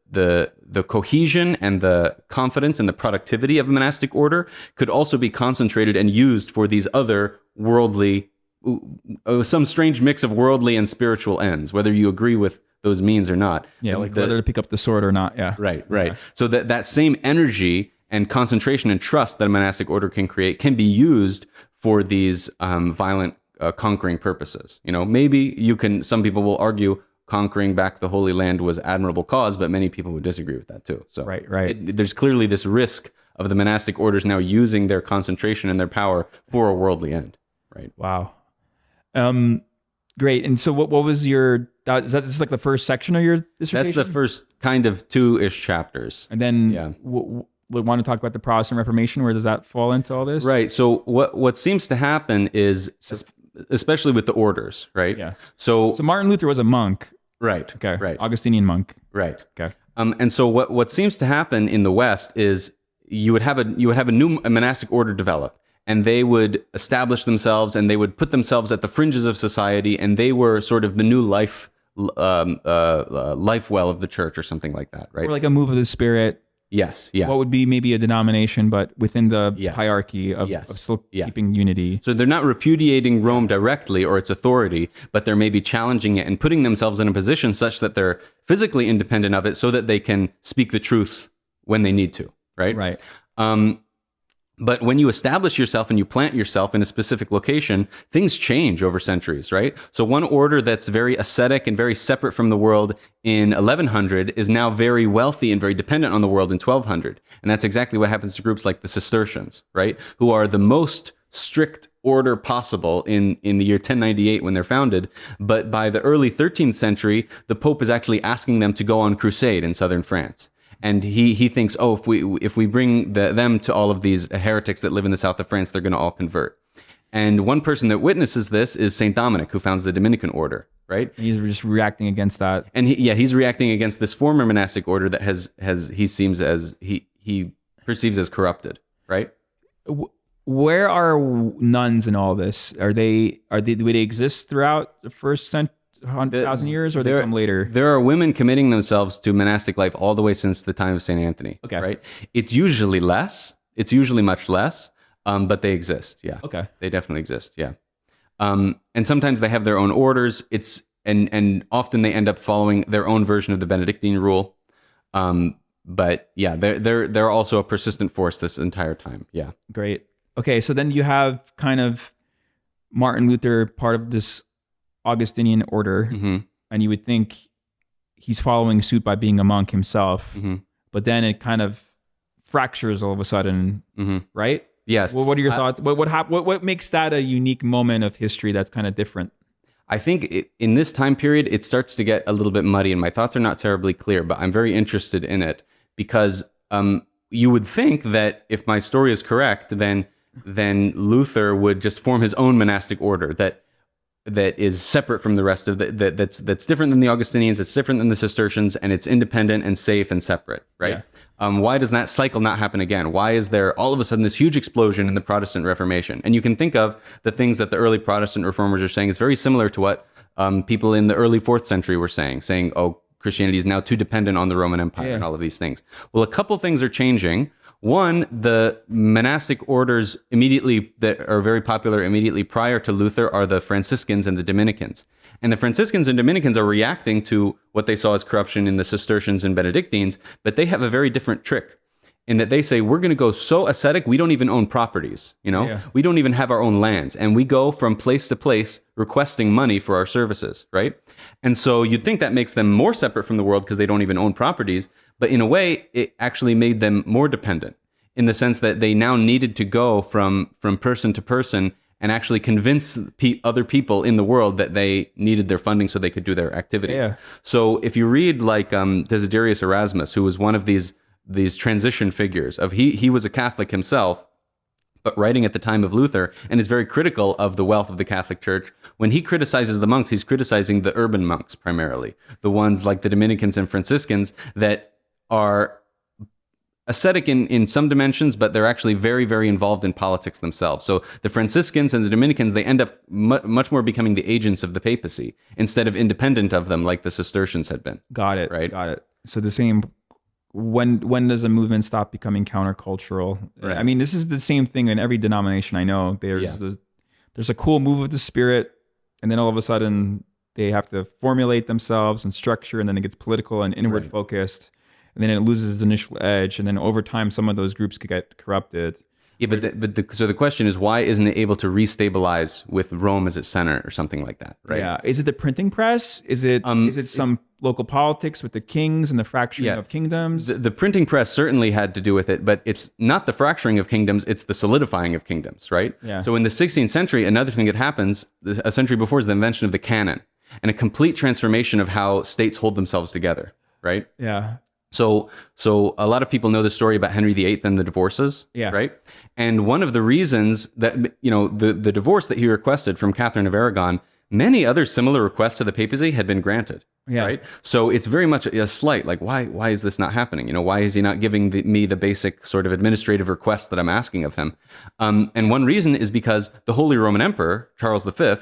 cohesion and the confidence and the productivity of a monastic order could also be concentrated and used for these other worldly, some strange mix of worldly and spiritual ends, whether you agree with those means or not. Yeah, like whether to pick up the sword or not. Yeah. Right. Yeah. So that same energy and concentration and trust that a monastic order can create can be used for these violent conquering purposes. Maybe some people will argue conquering back the Holy Land was admirable cause, but many people would disagree with that too. So right. There's clearly this risk of the monastic orders now using their concentration and their power for a worldly end. Right. Wow. Great. And so what was your, is that just like the first section of your dissertation? That's the first kind of 2-ish chapters. And then we want to talk about the Protestant Reformation. Where does that fall into all this? Right. So what seems to happen is, especially with the orders, right? Yeah. So Martin Luther was a monk. Right. Okay. Right. Augustinian monk. Right. Okay. And so what seems to happen in the West is you would have a new monastic order develop, and they would establish themselves, and they would put themselves at the fringes of society, and they were sort of the new life well of the church or something like that, right? Or like a move of the Spirit. Yes. Yeah. What would be maybe a denomination, but within the hierarchy of still keeping unity. So they're not repudiating Rome directly or its authority, but they're maybe challenging it and putting themselves in a position such that they're physically independent of it so that they can speak the truth when they need to, right? Right. But when you establish yourself and you plant yourself in a specific location, things change over centuries, right? So one order that's very ascetic and very separate from the world in 1100 is now very wealthy and very dependent on the world in 1200. And that's exactly what happens to groups like the Cistercians, right? Who are the most strict order possible in the year 1098 when they're founded. But by the early 13th century, the Pope is actually asking them to go on crusade in southern France. And he thinks, if we bring them to all of these heretics that live in the south of France, they're going to all convert. And one person that witnesses this is Saint Dominic, who founds the Dominican order, right? He's just reacting against that. And he's reacting against this former monastic order that he perceives as corrupted, right? Where are nuns in all this? Do they exist throughout the first 100,000 years, or they come later? There are women committing themselves to monastic life all the way since the time of St. Anthony. Okay. Right? It's usually less. It's usually much less, but they exist. Yeah. Okay. They definitely exist. Yeah. And sometimes they have their own orders. And often they end up following their own version of the Benedictine rule. But yeah, they're also a persistent force this entire time. Yeah. Great. Okay. So then you have kind of Martin Luther, part of this Augustinian order, and you would think he's following suit by being a monk himself, but then it kind of fractures all of a sudden, right? Yes. Well, what are your thoughts? What makes that a unique moment of history that's kind of different? I think in this time period, it starts to get a little bit muddy, and my thoughts are not terribly clear, but I'm very interested in it because you would think that if my story is correct, then Luther would just form his own monastic order, that that is separate from the rest of that's different than the Augustinians, it's different than the Cistercians, and it's independent and safe and separate, right? Why does that cycle not happen again? Why is there all of a sudden this huge explosion in the Protestant Reformation? And you can think of the things that the early Protestant reformers are saying is very similar to what people in the early 4th century were saying, oh, Christianity is now too dependent on the Roman Empire and all of these things. Well, a couple things are changing. One, the monastic orders immediately that are very popular immediately prior to Luther are the Franciscans and the Dominicans. And the Franciscans and Dominicans are reacting to what they saw as corruption in the Cistercians and Benedictines, but they have a very different trick in that they say, we're going to go so ascetic, we don't even own properties, we don't even have our own lands. And we go from place to place requesting money for our services, right? And so you'd think that makes them more separate from the world because they don't even own properties. But in a way, it actually made them more dependent in the sense that they now needed to go from person to person and actually convince other people in the world that they needed their funding so they could do their activities. Yeah. So if you read like Desiderius Erasmus, who was one of these transition figures of he was a Catholic himself, but writing at the time of Luther, and is very critical of the wealth of the Catholic Church. When he criticizes the monks, he's criticizing the urban monks primarily, the ones like the Dominicans and Franciscans that are ascetic in some dimensions, but they're actually very, very involved in politics themselves. So the Franciscans and the Dominicans, they end up much more becoming the agents of the papacy instead of independent of them like the Cistercians had been. Got it. Right? Got it. So the same, when does a movement stop becoming countercultural? Right. I mean, this is the same thing in every denomination I know. There's a cool move of the spirit, and then all of a sudden they have to formulate themselves and structure, and then it gets political and inward focused. And then it loses the initial edge, and then over time, some of those groups could get corrupted. Yeah, so the question is, why isn't it able to restabilize with Rome as its center or something like that, right? Yeah. Is it the printing press? Is it some local politics with the kings and the fracturing of kingdoms? The printing press certainly had to do with it, but it's not the fracturing of kingdoms, it's the solidifying of kingdoms, right? Yeah. So in the 16th century, another thing that happens, a century before, is the invention of the canon and a complete transformation of how states hold themselves together, right? Yeah. So a lot of people know the story about Henry VIII and the divorces, right? And one of the reasons that, the divorce that he requested from Catherine of Aragon, many other similar requests to the papacy had been granted, right? So it's very much a slight, like, why is this not happening? Why is he not giving me the basic sort of administrative request that I'm asking of him? And one reason is because the Holy Roman Emperor, Charles V,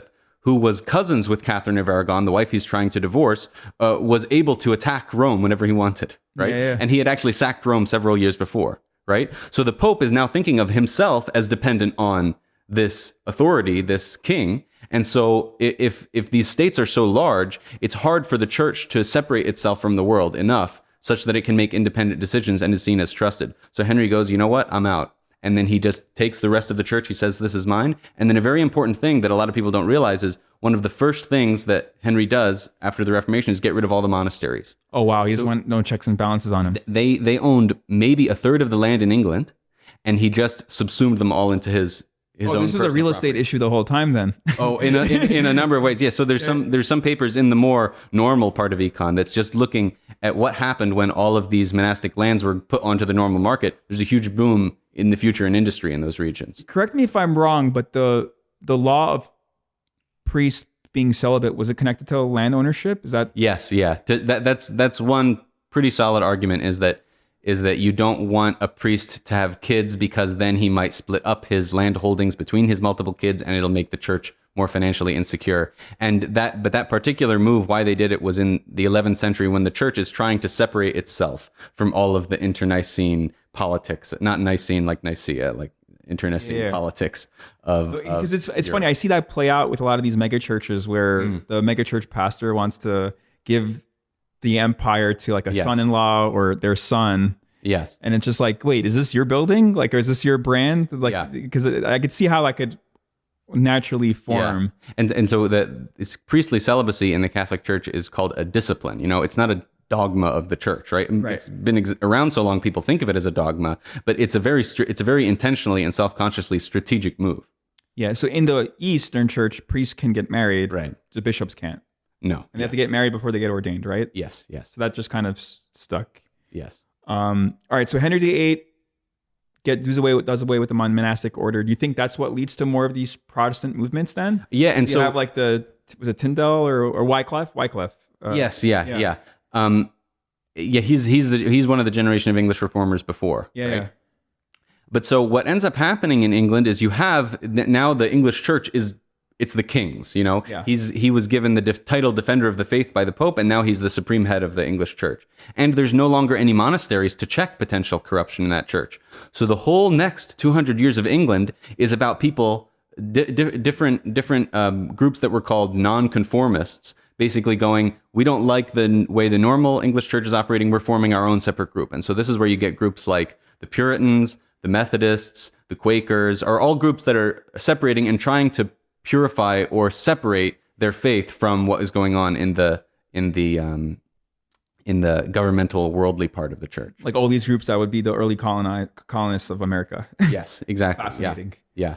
who was cousins with Catherine of Aragon, the wife he's trying to divorce, was able to attack Rome whenever he wanted, right? Yeah. And he had actually sacked Rome several years before, right? So the Pope is now thinking of himself as dependent on this authority, this king. And so if these states are so large, it's hard for the church to separate itself from the world enough such that it can make independent decisions and is seen as trusted. So Henry goes, you know what? I'm out. And then he just takes the rest of the church. He says, this is mine. And then a very important thing that a lot of people don't realize is one of the first things that Henry does after the Reformation is get rid of all the monasteries. Oh, wow. He doesn't want no checks and balances on him. They owned maybe a third of the land in England, and he just subsumed them all into his own. This was a real estate issue the whole time then. In a number of ways. Yeah. So there's some papers in the more normal part of econ that's just looking at what happened when all of these monastic lands were put onto the normal market. There's a huge boom in the future in industry in those regions. Correct me if I'm wrong, but the law of priests being celibate, was it connected to land ownership? Is that? Yes. Yeah. That's one pretty solid argument is that you don't want a priest to have kids because then he might split up his land holdings between his multiple kids and it'll make the church more financially insecure. But that particular move, why they did it, was in the 11th century when the church is trying to separate itself from all of the internecine politics, not Nicene like Nicaea, like internecine politics of. Because it's funny, I see that play out with a lot of these mega churches where the mega church pastor wants to give the empire to like a son-in-law or their son. Yes. And it's just like, wait, is this your building? Like, or is this your brand? Like, because I could see how that could naturally form. Yeah. And so this priestly celibacy in the Catholic Church is called a discipline. It's not a dogma of the church, right? It's been around so long, people think of it as a dogma, but it's a very intentionally and self-consciously strategic move. Yeah. So in the Eastern Church, priests can get married. Right. The bishops can't. No. And they have to get married before they get ordained, right? Yes. So that just kind of stuck. Yes. All right. So Henry VIII does away with the monastic order. Do you think that's what leads to more of these Protestant movements then? Yeah, and you so have like was it Tyndale or Wycliffe? Wycliffe. yes, yeah. He's one of the generation of English reformers before. Yeah, right? yeah. But so what ends up happening in England is you have now the English church it's the king's, you know. Yeah. He was given the title defender of the faith by the Pope, and now he's the supreme head of the English church. And there's no longer any monasteries to check potential corruption in that church. So the whole next 200 years of England is about people, different groups that were called nonconformists, basically going, we don't like the way the normal English church is operating, we're forming our own separate group. And so this is where you get groups like the Puritans, the Methodists, the Quakers, are all groups that are separating and trying to purify or separate their faith from what is going on in the governmental worldly part of the church. Like all these groups that would be the early colonists of America. Yes, exactly. Fascinating. Yeah.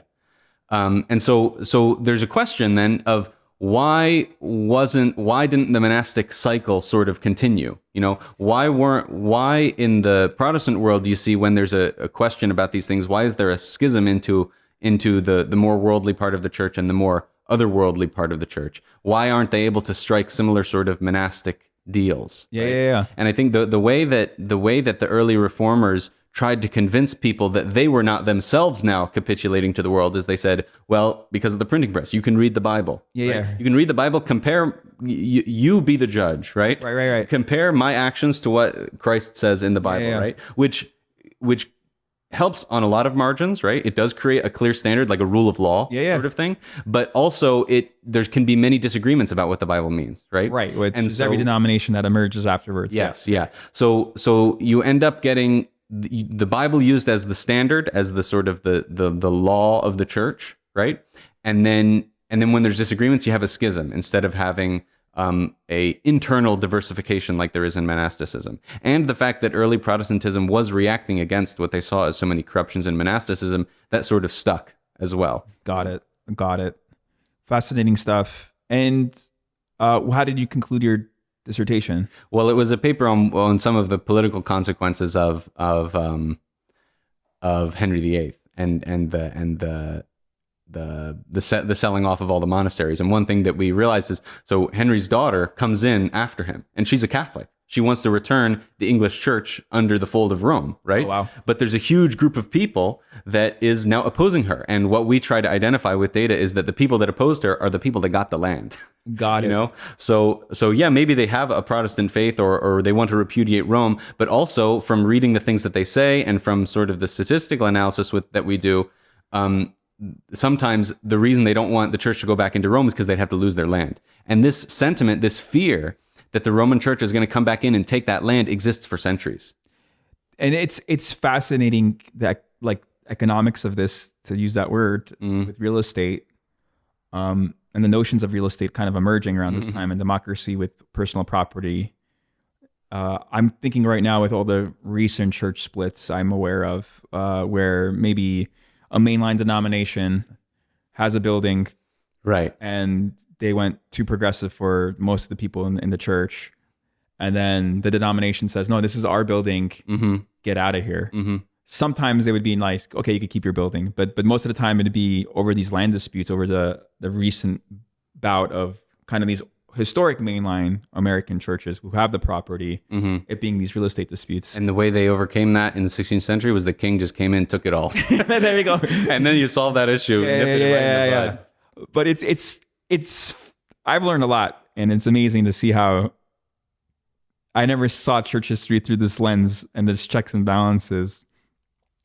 And so there's a question then of why didn't the monastic cycle sort of continue? You know, why in the Protestant world do you see when there's a question about these things, why is there a schism into the more worldly part of the church and the more otherworldly part of the church? Why aren't they able to strike similar sort of monastic deals? Yeah, right? yeah. And I think the way that the early reformers tried to convince people that they were not themselves now capitulating to the world is they said, well, because of the printing press, you can read the Bible. Yeah, right? yeah. You can read the Bible, compare, you be the judge, right? Right. Compare my actions to what Christ says in the Bible, Yeah. right? Which helps on a lot of margins, right? It does create a clear standard, like a rule of law sort of thing. But also there can be many disagreements about what the Bible means, right? Right, which is every denomination that emerges afterwards. Yes, yeah. So you end up getting the Bible used as the standard, as the sort of the law of the church, right? And then when there's disagreements, you have a schism instead of having a internal diversification like there is in monasticism. And the fact that early Protestantism was reacting against what they saw as so many corruptions in monasticism, that sort of stuck as well. Got it. Fascinating stuff. And how did you conclude your dissertation? Well, it was a paper on some of the political consequences of Henry VIII and the selling off of all the monasteries. And one thing that we realized is, so Henry's daughter comes in after him, and she's a Catholic. She wants to return the English church under the fold of Rome, right? Oh, wow. But there's a huge group of people that is now opposing her. And what we try to identify with data is that the people that opposed her are the people that got the land. Got it. You know? So yeah, maybe they have a Protestant faith or they want to repudiate Rome, but also from reading the things that they say and from sort of the statistical analysis that we do, sometimes the reason they don't want the church to go back into Rome is because they'd have to lose their land. And this sentiment, this fear that the Roman church is going to come back in and take that land exists for centuries. And it's fascinating that like economics of this, to use that word, with real estate, and the notions of real estate kind of emerging around this time, and democracy with personal property. I'm thinking right now with all the recent church splits I'm aware of, where maybe a mainline denomination has a building, right, and they went too progressive for most of the people in the church, and then the denomination says, no, this is our building, get out of here. Sometimes they would be nice, okay, you could keep your building, but most of the time it'd be over these land disputes, over the recent bout of kind of these historic mainline American churches who have the property, it being these real estate disputes. And the way they overcame that in the 16th century was the king just came in, took it all. There you go. And then you solve that issue. Yeah. But it's I've learned a lot, and it's amazing to see how I never saw church history through this lens and this checks and balances.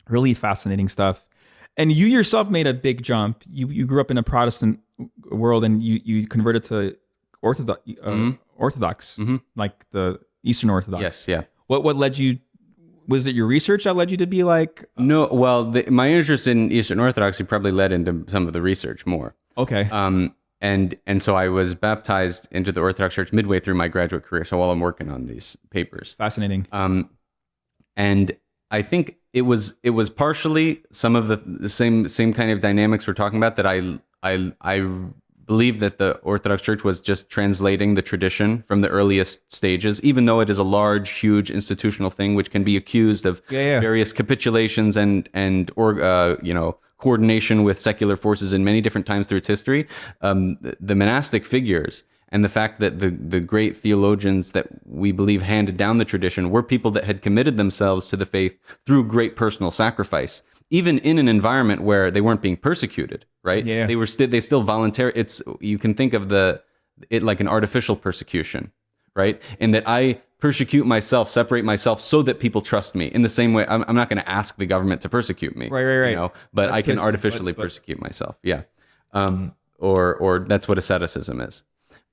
Really fascinating stuff. And you yourself made a big jump. You grew up in a Protestant world, and you converted to Orthodox, like the Eastern Orthodox. Yes, yeah. What led you? Was it your research that led you to be like? No, well, my interest in Eastern Orthodoxy probably led into some of the research more. Okay. And so I was baptized into the Orthodox Church midway through my graduate career. So while I'm working on these papers, fascinating. And I think it was partially some of the same kind of dynamics we're talking about that I believed that the Orthodox Church was just translating the tradition from the earliest stages, even though it is a large, huge institutional thing which can be accused of various capitulations and coordination with secular forces in many different times through its history. The monastic figures and the fact that the great theologians that we believe handed down the tradition were people that had committed themselves to the faith through great personal sacrifice, even in an environment where they weren't being persecuted, right? Yeah. They still voluntarily, you can think of it like an artificial persecution, right? In that I persecute myself, separate myself so that people trust me. In the same way, I'm not going to ask the government to persecute me. Right. You know, but that's I can artificially persecute myself. Yeah. Or that's what asceticism is.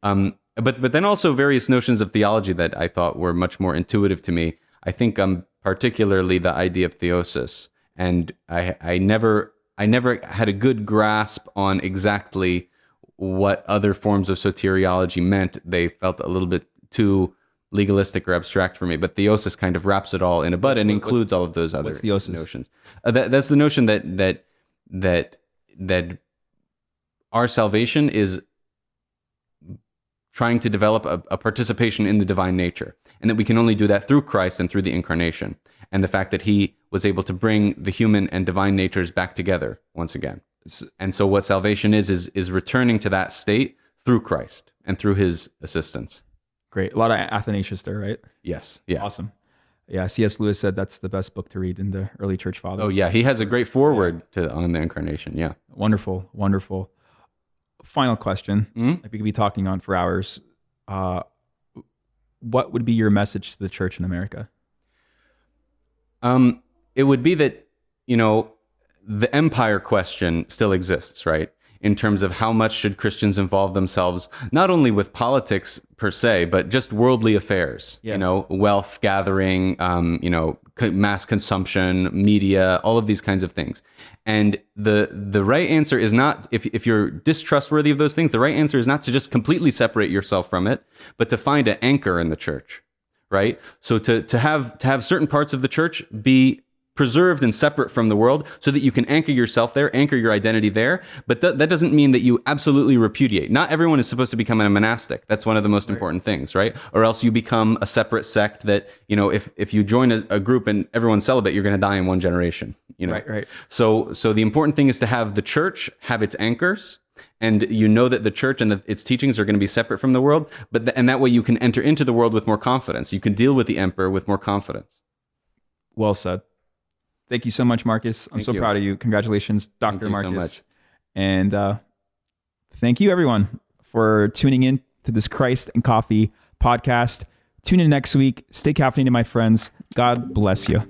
But then also various notions of theology that I thought were much more intuitive to me. I think particularly the idea of theosis. And I never had a good grasp on exactly what other forms of soteriology meant. They felt a little bit too legalistic or abstract for me. But theosis kind of wraps it all in a bud and includes all of those other notions. That's the notion that our salvation is trying to develop a participation in the divine nature, and that we can only do that through Christ and through the incarnation, and the fact that he was able to bring the human and divine natures back together once again. And so what salvation is returning to that state through Christ and through his assistance. Great. A lot of Athanasius there, right? Yes. Yeah. Awesome. Yeah, C.S. Lewis said that's the best book to read in the early church fathers. Oh yeah, he has a great foreword on the incarnation. Yeah. Wonderful. Final question. We could be talking on for hours. What would be your message to the church in America? It would be that, the empire question still exists, right? In terms of how much should Christians involve themselves, not only with politics per se, but just worldly affairs, wealth gathering, mass consumption, media, all of these kinds of things. And the right answer is not, if you're distrustworthy of those things, the right answer is not to just completely separate yourself from it, but to find an anchor in the church, right? So to have certain parts of the church be preserved and separate from the world so that you can anchor yourself there, anchor your identity there. But that doesn't mean that you absolutely repudiate. Not everyone is supposed to become a monastic. That's one of the most important things, right? Or else you become a separate sect that, if you join a group and everyone's celibate, you're going to die in one generation, Right. So the important thing is to have the church have its anchors, and that the church and its teachings are going to be separate from the world, and that way you can enter into the world with more confidence. You can deal with the emperor with more confidence. Well said. Thank you so much, Marcus. I'm so proud of you. Congratulations, Dr. Marcus. Thank you so much. And thank you, everyone, for tuning in to this Christ and Coffee podcast. Tune in next week. Stay caffeinated, my friends. God bless you.